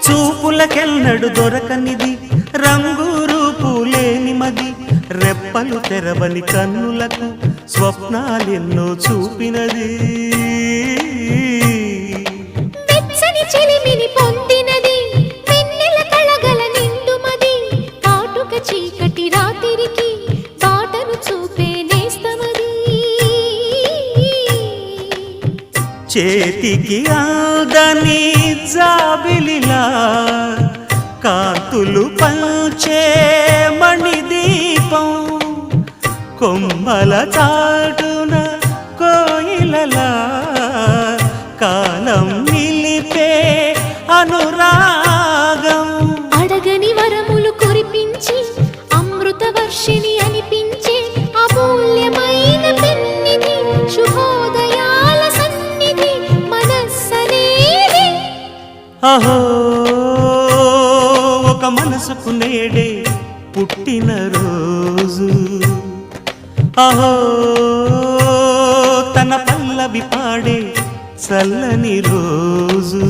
చూపులకెన్నడు దొరకనిది రంగు రూపు లేని మది రెప్పలు తెరవని కన్నులకు స్వప్నాలెన్నో చూపినది వెచ్చని చెలిమిని పొందినది వెన్నెల కళగల నిండుమది కాటుక చీకటి రాత్రికి బాటను చూపే నేస్తమది చేతికి ఆదని జాబిలిలా కాంతులు పంచే మణిదీపం కొమ్మల చాటున కోయిలలా కాలం నిలిపే అనురాగం అడగని వరములు కురిపించి అమృత వర్షిణి అనిపించే అమూల్యమైన పెన్నిధి శుభోదయాల సన్నిధి మనస్సనేది అహో ఒక మనసుకు నేడే పుట్టిన రోజు అహో తన పల్లవి పాడే చల్లని రోజు